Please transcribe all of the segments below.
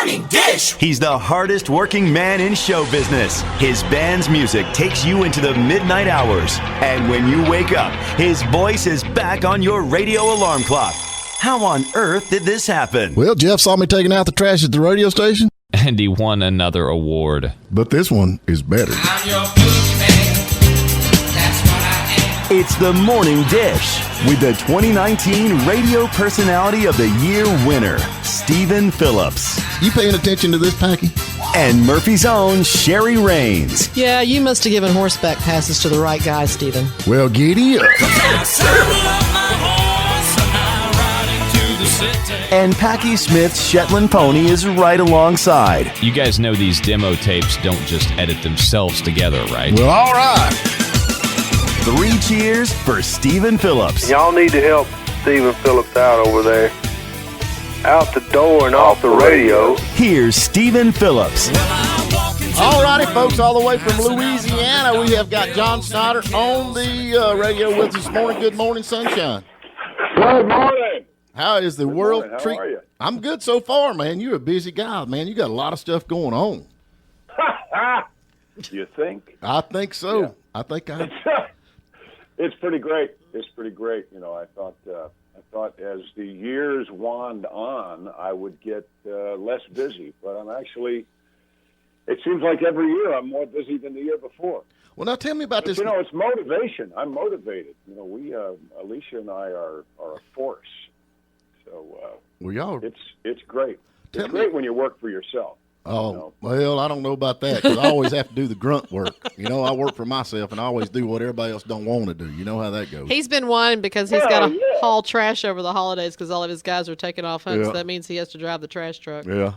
Morning Dish. He's the hardest working man in show business. His band's music takes you into the midnight hours. And when you wake up, his voice is back on your radio alarm clock. How on earth did this happen? Well, Jeff saw me taking out the trash at the radio station. And he won another award. But this one is better. I'm your boogeyman. That's what I am. It's the Morning Dish with the 2019 Radio Personality of the Year winner, Stephen Phillips. You paying attention to this, Packy? And Murphy's own Sherry Raines. Yeah, you must have given horseback passes to the right guy, Stephen. Well, giddy up. And Packy Smith's Shetland pony is right alongside. You guys know these demo tapes don't just edit themselves together, right? Well, all right. 3 cheers for Stephen Phillips. Y'all need to help Stephen Phillips out over there. Out the door and off the radio. Here's Stephen Phillips. All righty, folks, all the way from Louisiana, we have got John Schneider on the radio with us this morning. Good morning, sunshine. Good morning. How is the world How treat? are you? I'm good so far, man. You're a busy guy, man. You got a lot of stuff going on. You think? I think so. Yeah. I think I. It's pretty great. It's pretty great. You know, I thought as the years wand on, I would get less busy, but I'm actually. It seems like every year I'm more busy than the year before. Well, now tell me about But, this. you know, it's motivation. I'm motivated. You know, we Alicia and I are a force. So Well, y'all. it's great. Tell It's me- great when you work for yourself. Oh, you know. well, I don't know about that because I always have to do the grunt work. You know, I work for myself and I always do what everybody else don't want to do. You know how that goes. He's been whining because he's Yeah, got to yeah. haul trash over the holidays because all of his guys are taking off hunts. Yeah. That means he has to drive the trash truck. Yeah.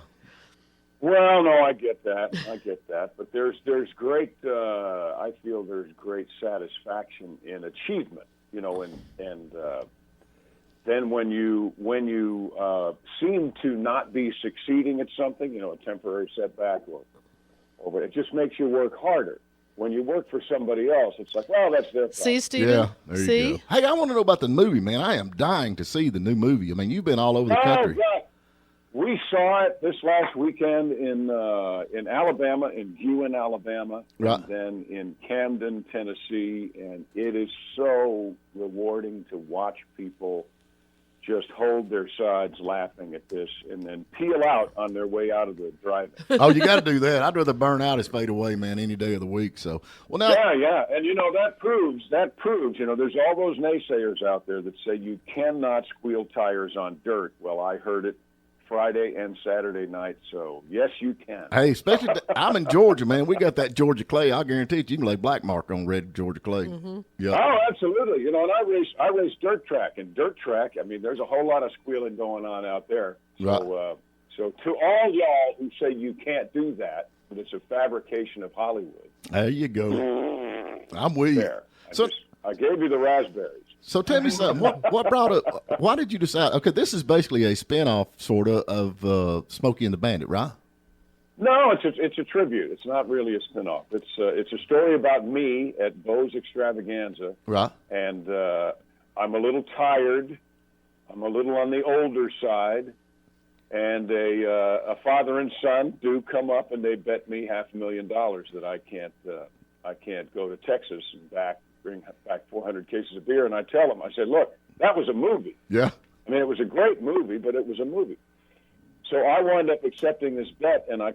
Well, no, I get that. But there's great. I feel there's great satisfaction in achievement. You know, and then when you seem to not be succeeding at something, you know, a temporary setback or it just makes you work harder. When you work for somebody else, it's like, well, that's their problem. See, Stephen? Yeah, there you See? go. Hey, I want to know about the movie, man. I am dying to see the new movie. I mean, you've been all over the country. God. We saw it this last weekend in Alabama, in Ewan, Alabama, Right. and then in Camden, Tennessee, and it is so rewarding to watch people just hold their sides laughing at this and then peel out on their way out of the drive-in. Oh, you got to do that. I'd rather burn out as fade away, man, any day of the week. So, well, now, Yeah, and you know that proves. You know, there's all those naysayers out there that say you cannot squeal tires on dirt. Well, I heard it Friday and Saturday night, so yes, you can. hey, especially I'm in Georgia, man. We got that Georgia clay. I guarantee you can lay black mark on red Georgia clay. Mm-hmm. Yeah. Oh, absolutely. You know, and I race dirt track, and dirt track, I mean, there's a whole lot of squealing going on out there. So, so to all y'all who say you can't do that, that it's a fabrication of Hollywood. There you go. I'm with you. There. So, I gave you the raspberries. so tell me something. What brought up? Why did you decide? Okay, this is basically a spinoff, sort of Smokey and the Bandit, right? No, it's a tribute. It's not really a spinoff. It's a story about me at Beau's Extravaganza, Right. and I'm a little tired. I'm a little on the older side, and a father and son do come up and they bet me $500,000 that I can't go to Texas and bring back 400 cases of beer. And I tell them, I said, look, that was a movie. Yeah. I mean, it was a great movie, but it was a movie. So I wound up accepting this bet, and I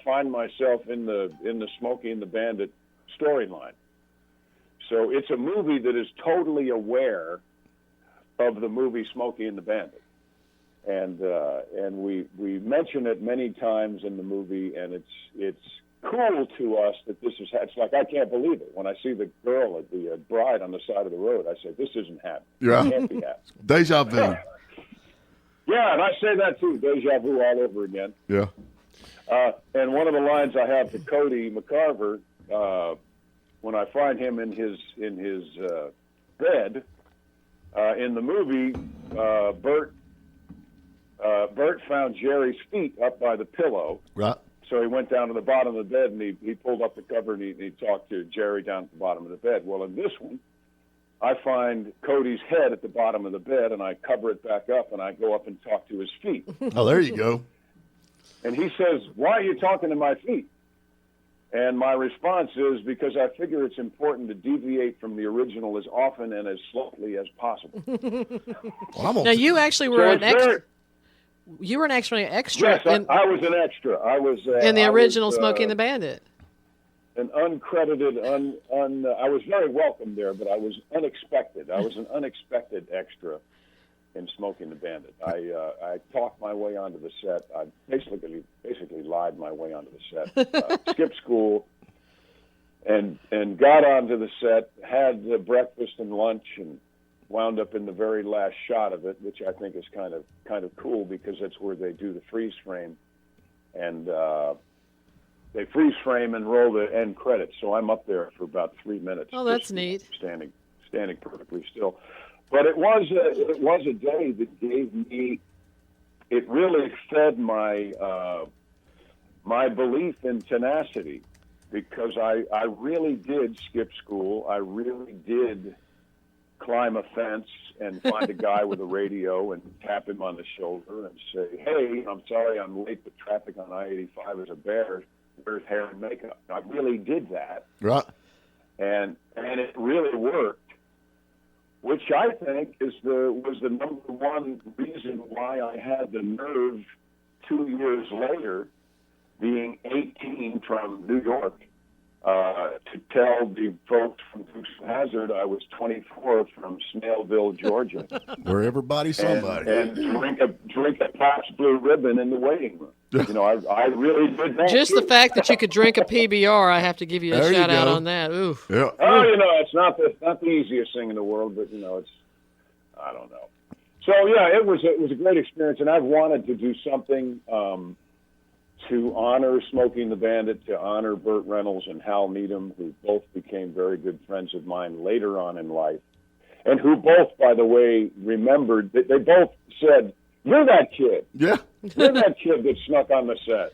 find myself in the Smokey and the Bandit storyline. So it's a movie that is totally aware of the movie Smokey and the Bandit, and we mention it many times in the movie, and it's cool to us that this is. It's like I can't believe it when I see the girl at the bride on the side of the road. I say, this isn't happening. Yeah. It can't be happening. Deja vu. Yeah, and I say that too, deja vu all over again. Yeah. And one of the lines I have to Cody McCarver, when I find him in his bed in the movie, Bert found Jerry's feet up by the pillow. Right. So he went down to the bottom of the bed and he pulled up the cover and he talked to Jerry down at the bottom of the bed. Well, in this one, I find Cody's head at the bottom of the bed, and I cover it back up, and I go up and talk to his feet. Oh, there you go. And he says, "Why are you talking to my feet?" And my response is, because I figure it's important to deviate from the original as often and as slowly as possible. Now, you actually were an extra. You were actually an extra. Yes, I was an extra. I was in the original Smokey and the Bandit. An uncredited, I was very welcome there, but I was unexpected. I was an unexpected extra in Smokey and the Bandit. I talked my way onto the set. I basically lied my way onto the set. Skipped school and got onto the set, had breakfast and lunch, and wound up in the very last shot of it, which I think is kind of cool because that's where they do the freeze frame, and they freeze frame and roll the end credits. So I'm up there for about 3 minutes. Oh, that's neat. Standing perfectly still. But it was a day that gave me. It really fed my my belief in tenacity, because I really did skip school. I really did climb a fence and find a guy with a radio and tap him on the shoulder and say, "Hey, I'm sorry I'm late, but traffic on I-85 is a bear. Where's hair and makeup?" I really did that. Right. And it really worked, which I think was the number one reason why I had the nerve 2 years later, being 18 from New York, to tell the folks from Dukes of Hazzard I was 24 from Snellville, Georgia. Where everybody's somebody. And drink a Pabst Blue Ribbon in the waiting room. You know, I really did that. Just the fact that you could drink a PBR, I have to give you a shout out on that. Oof. Yeah. Oh, you know, it's not the easiest thing in the world, but you know, I don't know. So yeah, it was a great experience, and I've wanted to do something to honor Smokey and the Bandit, to honor Burt Reynolds and Hal Needham, who both became very good friends of mine later on in life, and who both, by the way, remembered that they both said, "You're that kid. Yeah. You're that kid that snuck on the set."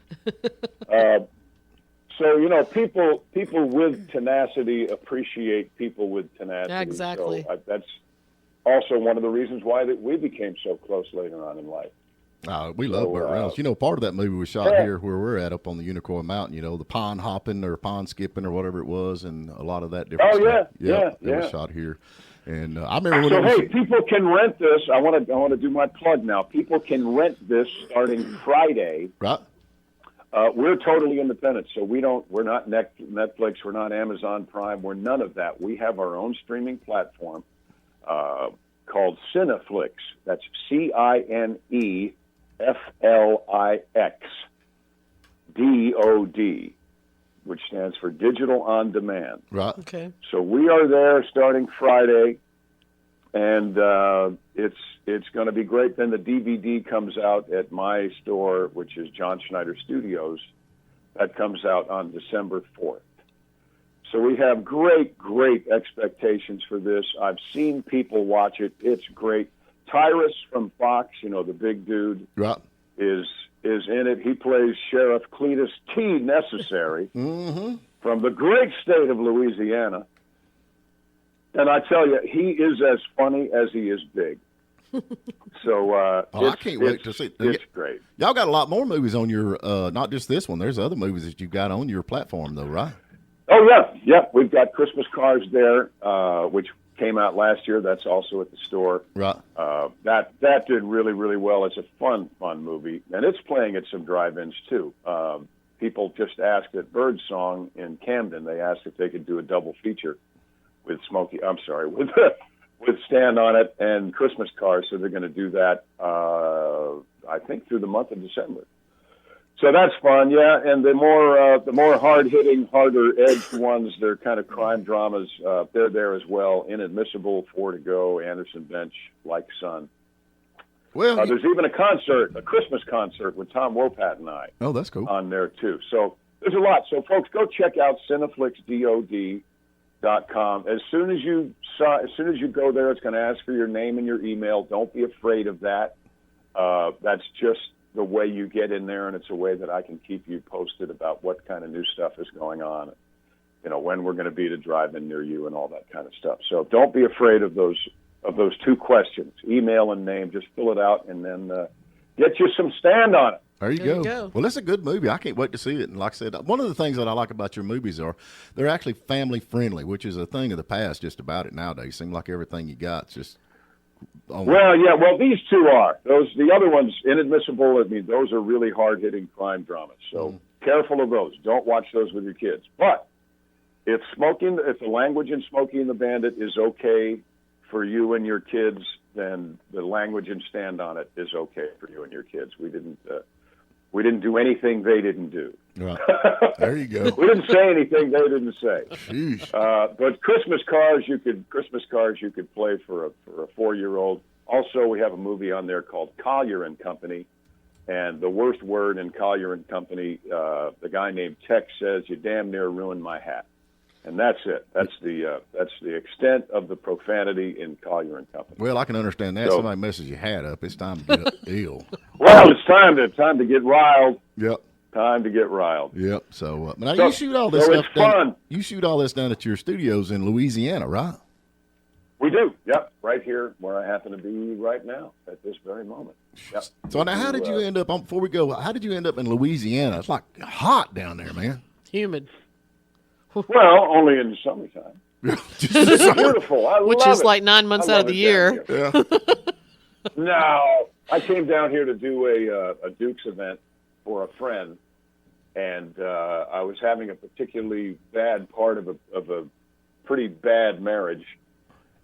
So, you know, people with tenacity appreciate people with tenacity. Yeah, exactly. So that's also one of the reasons why that we became so close later on in life. We love Burt Reynolds. You know, part of that movie was shot here where we're at, up on the Unicoi Mountain, you know, the pond hopping or pond skipping or whatever it was, and a lot of that different stuff. Yeah. It was shot here. And I remember when hey, people can rent this. I want to do my plug now. People can rent this starting Friday. Right. We're totally independent, so we're not Netflix, we're not Amazon Prime, we're none of that. We have our own streaming platform called Cineflix. That's CINEFLIXDOD, which stands for Digital On Demand. Right. Okay. So we are there starting Friday, and it's going to be great. Then the DVD comes out at my store, which is John Schneider Studios. That comes out on December 4th. So we have great expectations for this. I've seen people watch it. It's great. Tyrus from Fox, you know, the big dude, right, is in it. He plays Sheriff Cletus T. Necessary from the great state of Louisiana. And I tell you, he is as funny as he is big. So I can't wait to see. It's great. Y'all got a lot more movies on your, not just this one. There's other movies that you've got on your platform, though, right? Oh, yeah. We've got Christmas Cars there, which came out last year. That's also at the store. Right. That did really well. It's a fun movie, and it's playing at some drive-ins too. People just asked at Birdsong in Camden. They asked if they could do a double feature with with Stand On It and Christmas Cars. So they're going to do that. I think through the month of December. So that's fun, yeah. And the more hard-hitting, harder-edged ones, they're kind of crime dramas. They're there as well. Inadmissible, 4 to Go, Anderson Bench, Like Son. Well, there's even a Christmas concert with Tom Wopat and I. Oh, that's cool. On there too. So there's a lot. So folks, go check out CineflixDOD.com. As soon as you go there, it's going to ask for your name and your email. Don't be afraid of that. That's just the way you get in there, and it's a way that I can keep you posted about what kind of new stuff is going on, you know, when we're going to be to drive-in near you and all that kind of stuff. So don't be afraid of those two questions, email and name. Just fill it out and then get you some Stand On It. There you go. Well, it's a good movie. I can't wait to see it. And like I said, one of the things that I like about your movies are they're actually family friendly, which is a thing of the past just about it nowadays. Seems like everything you got's just Well, yeah. Well, these two are. The other ones, Inadmissible, I mean, those are really hard-hitting crime dramas. So careful of those. Don't watch those with your kids. But if the language in Smokey and the Bandit is okay for you and your kids, then the language in Stand on It is okay for you and your kids. We didn't do anything they didn't do. Right. There you go. We didn't say anything they didn't say. But Christmas Cars you could play for a 4-year-old. Also, we have a movie on there called Collier and Company, and the worst word in Collier and Company, the guy named Tex says, "You damn near ruined my hat." And that's it. That's the extent of the profanity in Collier and Company. Well, I can understand that. Somebody messes your hat up, it's time to get ill. Well, it's time to get riled. Yep. Time to get riled. Yep. So, now you shoot all this stuff down. You shoot all this down at your studios in Louisiana, right? We do. Yep. Right here, where I happen to be right now at this very moment. Yep. So now, how did you end up? Before we go, how did you end up in Louisiana? It's like hot down there, man. Humid. Well, only in the summertime. It's beautiful. I Which love is it. like 9 months out of the year. Yeah. No, I came down here to do a Dukes event for a friend, and I was having a particularly bad part of a pretty bad marriage,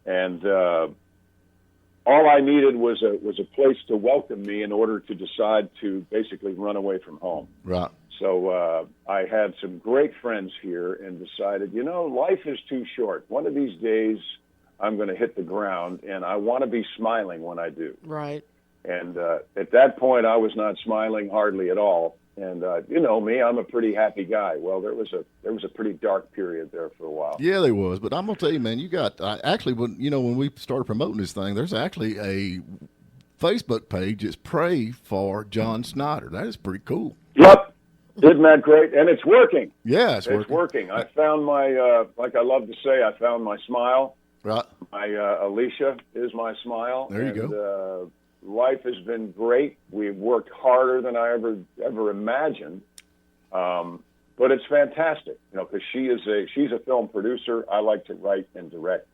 and all I needed was a place to welcome me in order to decide to basically run away from home. Right. So I had some great friends here and decided, life is too short. One of these days I'm going to hit the ground, and I want to be smiling when I do. Right. And at that point, I was not smiling hardly at all. And you know me, I'm a pretty happy guy. Well, there was a pretty dark period there for a while. Yeah, there was. But I'm gonna tell you, man, you got actually when we started promoting this thing, there's actually a Facebook page that's Pray for John Schneider. That is pretty cool. Yep. Isn't that great? And it's working. Yeah, it's working. I found my, like I love to say, I found my smile. Right. My Alicia is my smile. There you go. Life has been great. We've worked harder than I ever imagined. But it's fantastic, because she's a film producer. I like to write and direct.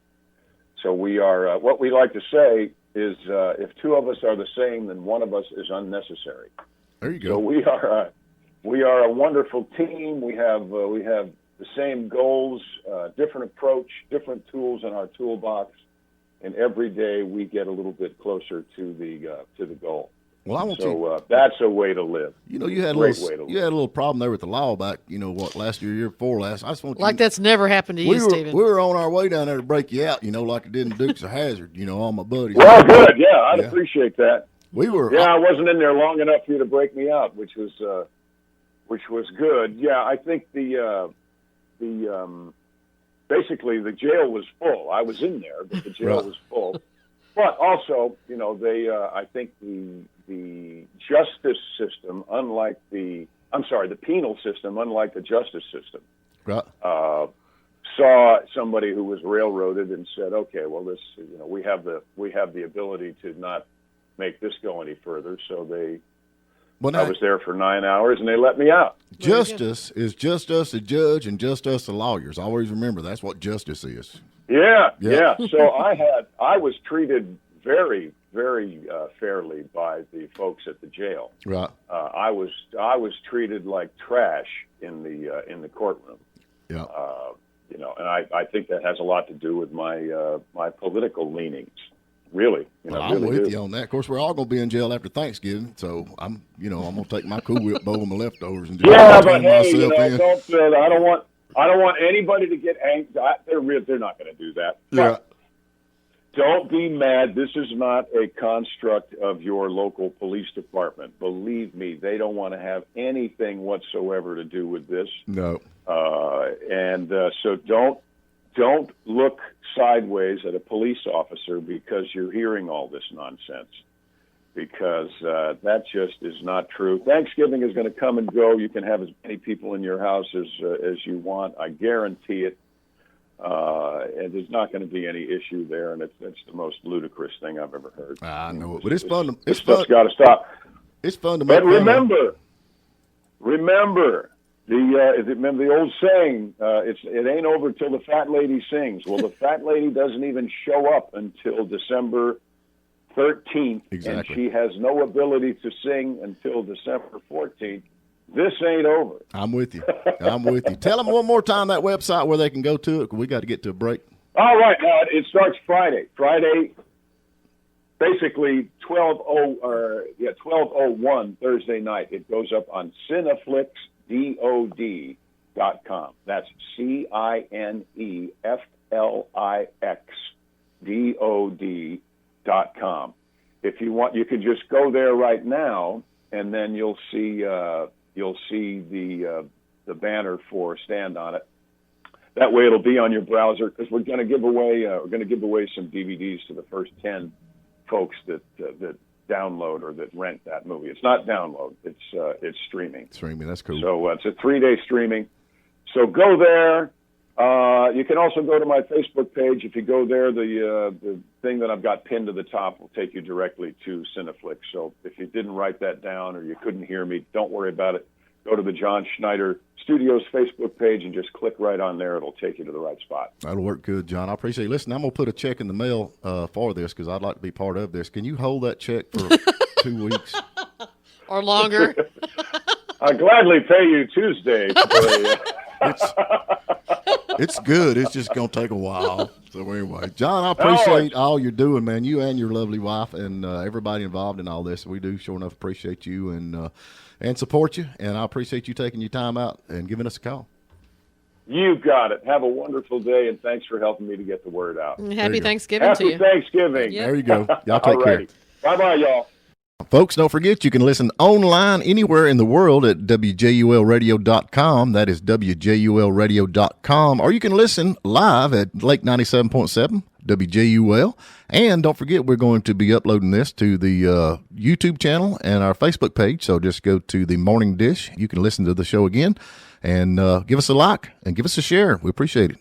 So we are, what we like to say is, if two of us are the same, then one of us is unnecessary. There you go. So we are a wonderful team. We have the same goals, different approach, different tools in our toolbox, and every day we get a little bit closer to the goal. Well, I want so that's a way to live. You had a little problem there with the law back, last year before last. I just want that's never happened to you, Stephen. We were on our way down there to break you out, like it did in Dukes of Hazzard. All my buddies. Well, good. Yeah, I'd appreciate that. We were. Yeah, I wasn't in there long enough for you to break me out, which was good. Yeah, I think basically the jail was full. I was in there, but the jail was full. But also, I think the justice system, the penal system, unlike the justice system, right. Saw somebody who was railroaded and said, okay, well, this, we have the ability to not make this go any further. So I was there for 9 hours, and they let me out. Justice is just us, the judge, and just us, the lawyers. Always remember that's what justice is. Yeah. So I was treated very, very fairly by the folks at the jail. Right. I was treated like trash in the courtroom. Yeah. And I think that has a lot to do with my political leanings. Really, I'm with you on that. Of course, we're all going to be in jail after Thanksgiving, so I'm going to take my Cool Whip bowl and my leftovers and just but hey, myself in. I don't want anybody to get angry. They're not going to do that. Yeah. But don't be mad. This is not a construct of your local police department. Believe me, they don't want to have anything whatsoever to do with this. No. So don't look sideways at a police officer because you're hearing all this nonsense, because that just is not true. Thanksgiving is going to come and go. You can have as many people in your house as you want. I guarantee it. And there's not going to be any issue there, and it's the most ludicrous thing I've ever heard. I know it, but it's fun. It's got to stop. It's fun to make. But remember the old saying, it ain't over till the fat lady sings. Well, the fat lady doesn't even show up until December 13th, exactly. And she has no ability to sing until December 14th. This ain't over. I'm with you. Tell them one more time that website where they can go to it. We got to get to a break. All right, now it starts Friday. Basically 12:01 Thursday night. It goes up on cineflixdod.com. That's CINEFLIXDOD.com. If you want, you can just go there right now, and then you'll see the banner for Stand on It. That way, it'll be on your browser, because we're going to give away some DVDs to the first 10 folks that download or that rent that movie. It's not download; it's streaming. Streaming, that's cool. So it's a 3-day streaming. So go there. You can also go to my Facebook page. If you go there, the thing that I've got pinned to the top will take you directly to Cineflix. So if you didn't write that down or you couldn't hear me, don't worry about it. Go to the John Schneider Studios Facebook page and just click right on there. It'll take you to the right spot. That'll work good, John. I appreciate it. Listen, I'm going to put a check in the mail for this because I'd like to be part of this. Can you hold that check for 2 weeks? Or longer? I'll gladly pay you Tuesday. It's good. It's just going to take a while. So anyway, John, I appreciate all you're doing, man. You and your lovely wife and everybody involved in all this. We do sure enough appreciate you and support you. And I appreciate you taking your time out and giving us a call. You got it. Have a wonderful day, and thanks for helping me to get the word out. Happy Thanksgiving to you. Happy Thanksgiving. Yep. There you go. Y'all take care. Bye-bye, y'all. Folks, don't forget you can listen online anywhere in the world at WJULradio.com. That is WJULradio.com. Or you can listen live at Lake 97.7 WJUL. And don't forget, we're going to be uploading this to the YouTube channel and our Facebook page. So just go to the Morning Dish. You can listen to the show again and give us a like and give us a share. We appreciate it.